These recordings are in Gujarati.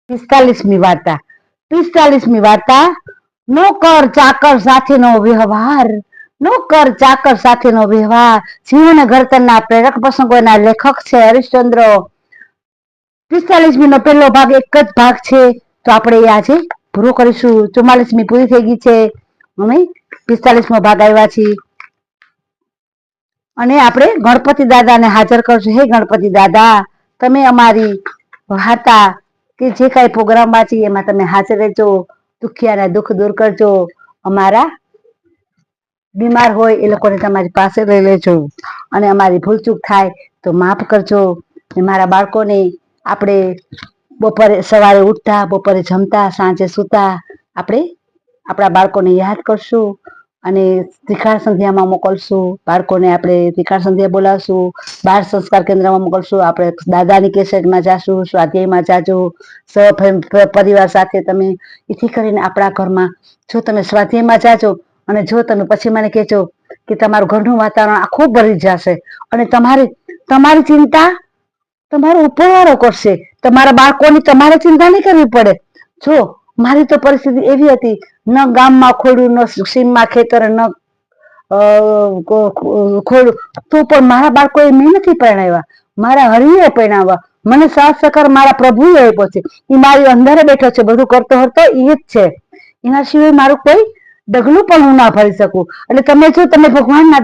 45મી વાર્તા. 45મી વાર્તા. નોકર ચાકર સાથેનો વ્યવહાર. નોકર ચાકર સાથેનો વ્યવહાર જીવન ઘડતરના પ્રેરક પ્રસંગોના લેખક છે હરીશચંદ્ર. 45મી નો પહેલો ભાગ એક જ ભાગ છે, તો આપણે આજે પૂરો કરીશું. 44મી પૂરી થઈ ગઈ છે, અમે 45મો ભાગ આવ્યા છીએ અને આપણે ગણપતિ દાદાને હાજર કરશું. હે ગણપતિ દાદા, તમે અમારી વાર્તા કે જે કઈ પ્રોગ્રામ વાંચી એમાં તમે હાજર રહેજો. દુખિયાના દુઃખ દૂર કરજો. અમારા બીમાર હોય એ લોકોને તમારી પાસે લઈ લેજો અને અમારી ભૂલચૂક થાય તો માફ કરજો. મારા બાળકોને આપણે બપોરે સવારે ઉઠતા, બપોરે જમતા, સાંજે સૂતા આપણે આપણા બાળકોને યાદ કરશું અને ત્રિકાળ સંધ્યામાં મોકલશું. બાળકોને આપણે ત્રિકાળ સંધ્યા બોલાવશું, બાળ સંસ્કાર કેન્દ્રમાં મોકલશું. આપણે દાદાની કેસેટમાં જાશું, સ્વાધ્યાયમાં જાજો, પરિવાર સાથે તમે. એથી કરીને આપણા ઘરમાં જો તમે સ્વાધ્યાયમાં જાજો અને જો તમે પછી મને કહેજો કે તમારું ઘરનું વાતાવરણ આખું ભરી જશે અને તમારી ચિંતા તમારો ઉપરવાળો કરશે. તમારા બાળકોની તમારે ચિંતા નહીં કરવી પડે. જો મારી તો પરિસ્થિતિ એવી હતી, ન ગામમાં ખોડું, ન સીમમાં ખેતર, ન ખોડું, તો પણ મારા બાળકોએ મેં નથી પરણાવ્યા, મારા હરિએ પરણાવવા. મને સાથ સહકાર મારા પ્રભુએ આપ્યો છે. એ મારી અંદર બેઠો છે, બધું કરતો હરતો એ જ છે. એના સિવાય મારું કોઈ ડગલું પણ હું ના ભરી શકું. એટલે તમે ભગવાનના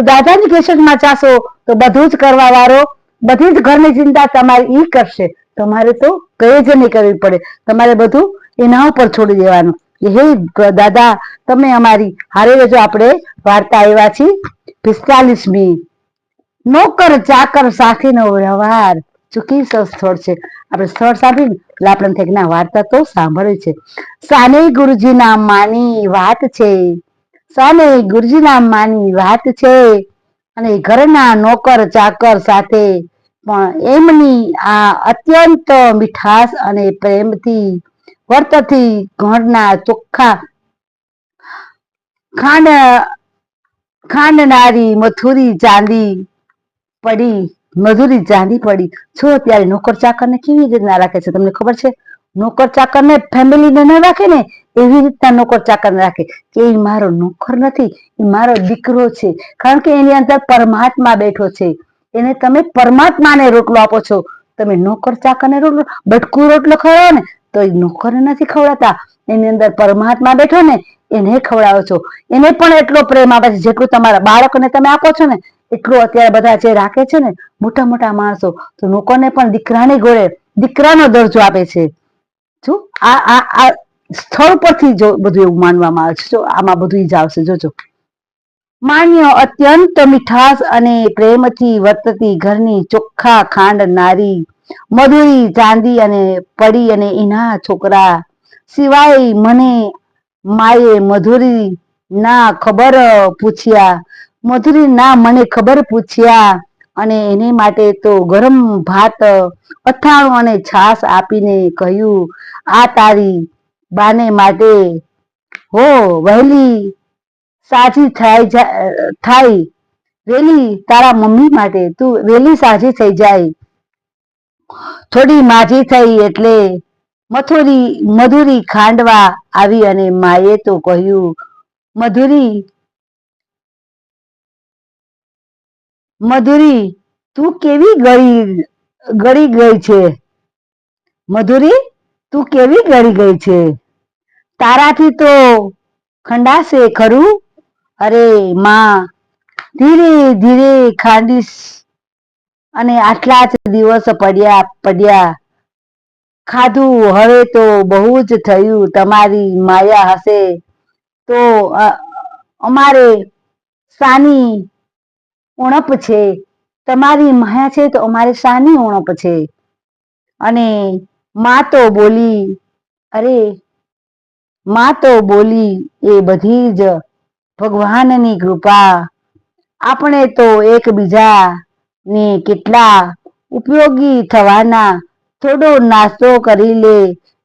દાદાની કેસેટમાં ચાશો તો બધું જ કરવા વાળો, બધી જ ઘરની ચિંતા તમારી ઈ કરશે. તમારે તો કઈ જ નહીં કરવી પડે. તમારે બધું એના ઉપર છોડી દેવાનું. હે દાદા, તમે અમારી હારે રહેજો. આપણે વાર્તા આવ્યા છીએ 45મી. નોકર ચાકર સાથેનો વ્યવહાર. ચૂકી સ્થળ છે. આપણે સ્થળ સાંભળીને એટલે આપણે થાય કે ના વાર્તા તો સાંભળવી છે. સાને ગુરુજીના માની વાત છે, સાને ગુરુજીના માની વાત છે અને ઘરના નોકર ચાકર સાથે પણ એમની આ અત્યંત મીઠાશ અને પ્રેમથી વર્તથી ઘરના ચોખ્ખા ખાંડનારી મધુરી ચાંદી પડી. છો ત્યારે નોકર ચાકર ને કેવી રીતના રાખે છે તમને ખબર છે? નોકર ચાકર ને ફેમિલીને ન રાખે ને એવી રીતના નોકર ચાકર ને રાખે કે એ મારો નોકર નથી, એ મારો દીકરો છે. કારણ કે એની અંદર પરમાત્મા બેઠો છે. એને તમે પરમાત્માને રોટલો આપો છો. તમે નોકર ચાકર ને રોટલો, બટકું રોટલો ખવડાવો ને તો એ નોકરને નથી ખવડાવતા, એની અંદર પરમાત્મા બેઠો ને એને ખવડાવો છો. એને પણ એટલો પ્રેમ આપે છે જેટલું તમારા બાળકને તમે આપો છો ને એટલું અત્યારે બધા જે રાખે છે ને મોટા મોટા માણસો, તો નોકરને પણ દીકરાની ઘોડે દીકરાનો દરજ્જો આપે છે. જો આ સ્થળ પરથી જો બધું એવું માનવામાં આવે છે. જો આમાં બધું જ આવશે, જોજો. માન્ય અત્યંત મીઠાશ અને પ્રેમથી વર્તતી ઘરની ચોખ્ખા ખાંડનારી મધુરી ચાંદી અને પડી અને એના છોકરા સિવાય મને માએ મધુરી ના મને ખબર પૂછ્યા અને એને માટે તો ગરમ ભાત, અથાણું અને છાશ આપીને કહ્યું, આ તારી બાને માટે હો વહેલી સાજી થાય વેલી, તારા મમ્મી માટે તું વેલી સાજી થઈ જાય. થોડી માજી થઈ એટલે મધુરી ખાંડવા આવી અને માએ તો કહ્યું, મધુરી તું કેવી ગળી ગઈ છે, મધુરી તું કેવી ગળી ગઈ છે, તારાથી તો ખંડાશે ખરું? અરે માં, ધીરે ધીરે ખાંડીશ અને આટલા જ દિવસ પડ્યા ખાધું, હવે તો બહુ જ થયું. તમારી માયા હશે તો અમારે સાની ઉણપ છે, તમારી માયા છે તો અમારે સાની ઉણપ છે. અને માં તો બોલી એ બધી જ ભગવાનની કૃપા. આપણે તો એકબીજા ને કેટલા ઉપયોગી થવાના. થોડો નાસ્તો કરી લે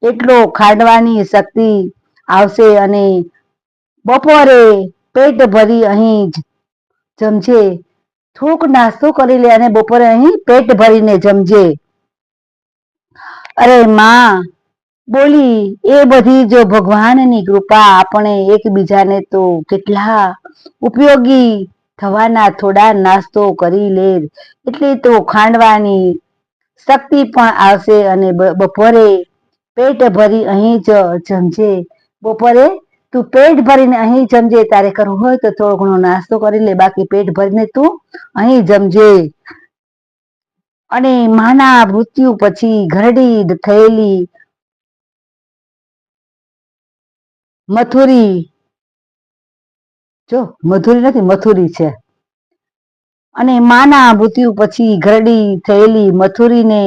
એટલો ખાંડવાની શક્તિ આવશે અને બપોરે પેટ ભરી અહીં જ જમજે. થોડોક નાસ્તો કરી લે અને બપોરે અહીં પેટ ભરીને જમજે. અરે માં બોલી, એ બધી જો ભગવાનની કૃપા, આપણે એકબીજાને તો કેટલા ઉપયોગી થવાના થોડા નાસ્તો કરી લે એટલે તો ખાંડવાની શક્તિ પણ આવશે અને બપોરે પેટ ભરી અહીં જ જમજે. બપોરે તું પેટ ભરીને અહીં જમજે. તારે કરવું હોય તો થોડો ઘણો નાસ્તો કરી લે, બાકી પેટ ભરીને તું અહીં જમજે. અને માના મૃત્યુ પછી ઘરડી થયેલી મથુરી, જો મધુરી નથી મથુરી છે. અને માના મૃત્યુ પછી ઘરડી થયેલી મથુરીને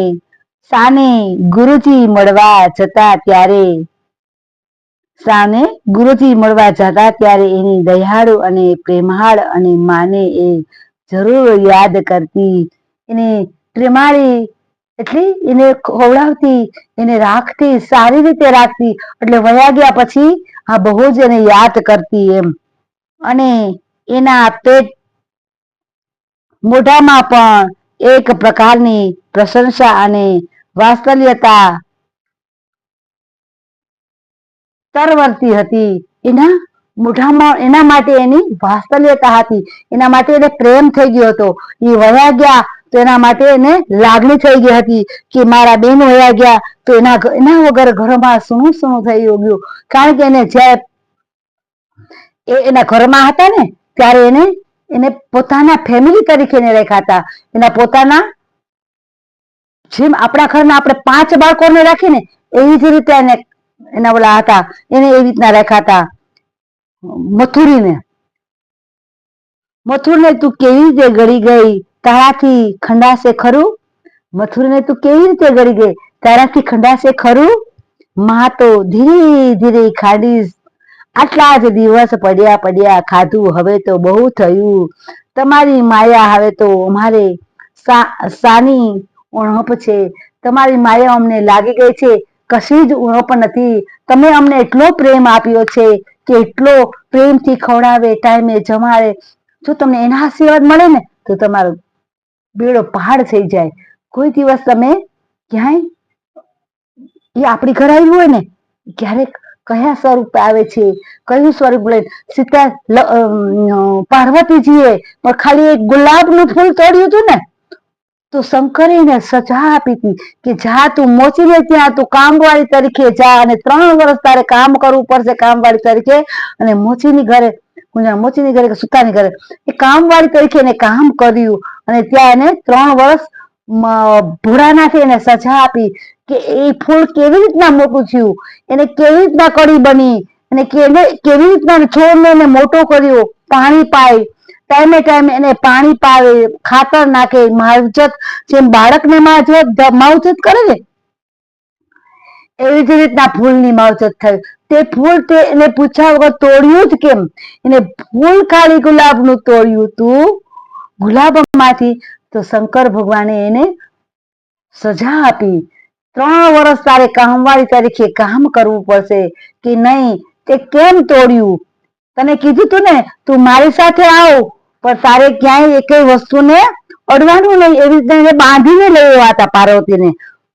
સાને ગુરુજી મળવા જતા ત્યારે એની દયાળુ અને પ્રેમાળ અને માને એ જરૂર યાદ કરતી, એને પ્રેમાળી એટલે એને ખવડાવતી, એને રાખતી, સારી રીતે રાખતી. એટલે વયા ગયા પછી આ બહુ જ એને યાદ કરતી એમ. અને એના પેટ મોઢામાં પણ એક પ્રકારની પ્રશંસા અને વાત્સલ્યતા તરવરતી હતી. એના મોઢામાં એના માટે એની વાત્સલ્યતા હતી, એના માટે એને પ્રેમ થઈ ગયો હતો. એ વયા ગયા તો એના માટે એને લાગણી થઈ ગઈ હતી કે મારા બેન વયા ગયા તો એના વગર ઘરમાં સૂનું સૂનું થઈ ગયું. કારણ કે એને જ્યારે એના ઘરમાં હતા ને ત્યારે એને પોતાના ફેમિલી તરીકે રાખ્યા હતા. એના પોતાના, જેમ આપણા ઘરમાં આપણે 5 બાળકોને રાખીને એવી જ રીતે એના ઓલા હતા, એને એવી રીતના રાખ્યા હતા મથુરીને. મથુરીને તું કેવી રીતે ગળી ગઈ, તારાથી ખંડાશે ખરું? મથુરીને તું કેવી રીતે ગળી ગઈ, તારાથી ખંડાશે ખરું? માં તો ધીરે ધીરે ખાડીશ, આટલા જ દિવસ પડ્યા ખાધું, હવે તો બહુ થયું. તમારી માયા હવે તો અમારે સાની ઉણપ છે. તમારી માયા અમને લાગી ગઈ છે, કશી જ ઉણપ નથી. તમે અમને એટલો પ્રેમ આપ્યો છે કે એટલો પ્રેમથી ખવડાવે, ટાઈમે જમાડે. જો તમને એના આશીર્વાદ મળે ને તો તમારો બેડો પહાડ થઈ જાય. કોઈ દિવસ તમે ક્યાંય, એ આપણી ઘરે આવ્યું હોય ને ક્યારેક કયા સ્વરૂપે આવે છે, કયું સ્વરૂપ લે. સીતા પાર્વતીજીએ ખાલી એક ગુલાબનું ફૂલ તોડ્યું હતું ને તો શંકરે એને સજા આપી હતી કે જા તું મોચીને ત્યાં તું કામવાળી તરીકે જા, અને 3 વર્ષ તારે કામ કરવું પડશે કામવાળી તરીકે. અને મોચીની ઘરે સુતાની ઘરે એ કામવાળી તરીકે એને કામ કર્યું. અને ત્યાં એને 3 વર્ષ ભોળાનાથે એને સજા આપી કે એ ફૂલ કેવી રીતના મોટું થયું, એને કેવી રીતના કળી બની, અને કેવી રીતના છોડને એને મોટો કર્યો. પાણી પાય, ટાઈમે ટાઈમે એને પાણી પાવે, ખાતર નાખે, માવજત, જેમ બાળકને માવજત કરે ને એવી જ રીતના ફૂલની માવજત થઈ. તે ફૂલ એને પૂછ્યા વગર તોડ્યું જ કેમ? એને ફૂલ ખાલી ગુલાબનું તોડ્યું તું, ગુલાબમાંથી. તો શંકર ભગવાને એને સજા આપી, 3 વર્ષ તારે કામવાળી તરીકે કામ કરવું પડશે. કે નહીં, તે કેમ તોડ્યું? તને કીધું તું ને તું મારી સાથે આવ, પણ તારે ક્યાંય એક વસ્તુને અડવાનું નહીં. એવી રીતે એને બાંધીને લઈ આવ્યા હતા પાર્વતીને,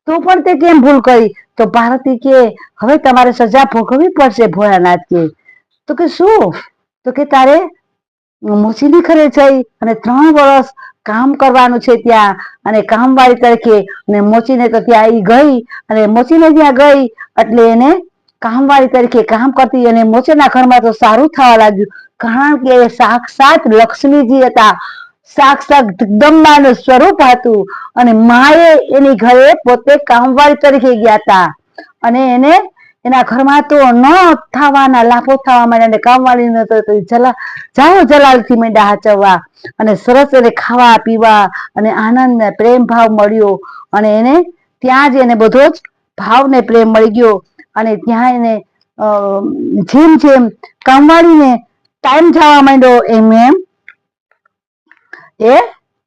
તો પણ તે કેમ ભૂલ કરી? તો પાર્વતી કે હવે તમારે સજા ભોગવવી પડશે. ભોળાનાથ કે તો કે શું? તો કે તારે મોચીની ઘરે જઈ અને 3 વર્ષ કામ કરવાનું છે ત્યાં, અને કામવાળી તરીકે. અને મોચીને તો ત્યાં ઈ ગઈ, અને મોચીને ત્યાં ગઈ એટલે એને કામવાળી તરીકે કામ કરતી. અને મોચીના ઘરમાં તો સારું થવા લાગ્યું, કારણ કે સાક્ષાત લક્ષ્મીજી હતા, સાક્ષાત જગદંબાનું સ્વરૂપ હતું. અને માએ એની ઘરે પોતે કામવાળી તરીકે ગયા હતા, અને એને એના ઘરમાં તો ન થવાના લાભો થવા માંડ્યા. કામવાળી ન તો જલાલથી માંડ્યા હાચવવા, અને સરસ એને ખાવા પીવા અને આનંદ પ્રેમ ભાવ મળ્યો. અને એને ત્યાં જ એને બધો જ ભાવ ને પ્રેમ મળી ગયો. અને ત્યાં એને જેમ જેમ કામવાળીને ટાઈમ જવા માંડ્યો એમ એમ એ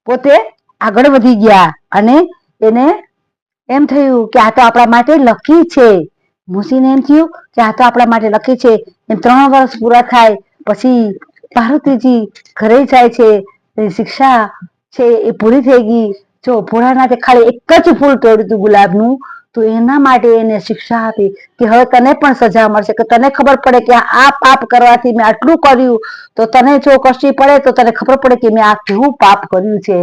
પોતે આગળ વધી ગયા. અને એને એમ થયું કે આ તો આપણા માટે લકી છે. મોચીને એમ થયું કે આ તો આપણા માટે લકી છે. એમ 3 વર્ષ પૂરા થાય પછી પાર્વતીજી ઘરે જાય છે. એની શિક્ષા છે એ પૂરી થઈ ગઈ. જો ભોળાનાથે ખાલી એક જ ફૂલ તોડ્યું હતું ગુલાબનું, તો એના માટે એને શિક્ષા આપી કે હવે તને પણ સજા મળશે, કે તને ખબર પડે કે આ પાપ કરવાથી મેં આટલું કર્યું, તો તને જો કષ્ટી પડે તો તને ખબર પડે કે મેં આ કેવું પાપ કર્યું છે.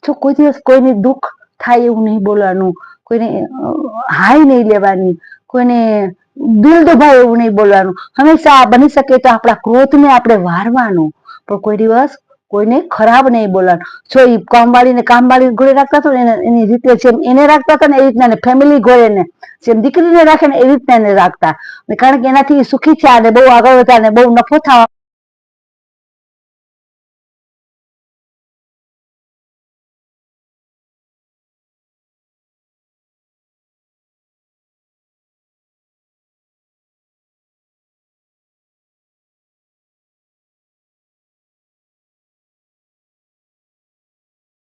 જો કોઈ દિવસ કોઈને દુઃખ થાય એવું નહીં બોલવાનું, કોઈને હાય નહીં લેવાની, કોઈને દિલ દુભાય એવું નહીં બોલવાનું. હંમેશા બની શકે તો આપણા ક્રોધને આપણે વારવાનું, પણ કોઈ દિવસ કોઈને ખરાબ નહીં બોલવાનું. જો એ કામવાળી ઘોડે રાખતા હતો ને એની રીતે જેમ એને રાખતા હતા ને એ રીતના ફેમિલી ઘોડે ને જેમ દીકરીને રાખે ને એ રીતના એને રાખતા, કારણ કે એનાથી સુખી થયા અને બહુ આગળ વધ્યા અને બહુ નફો થવા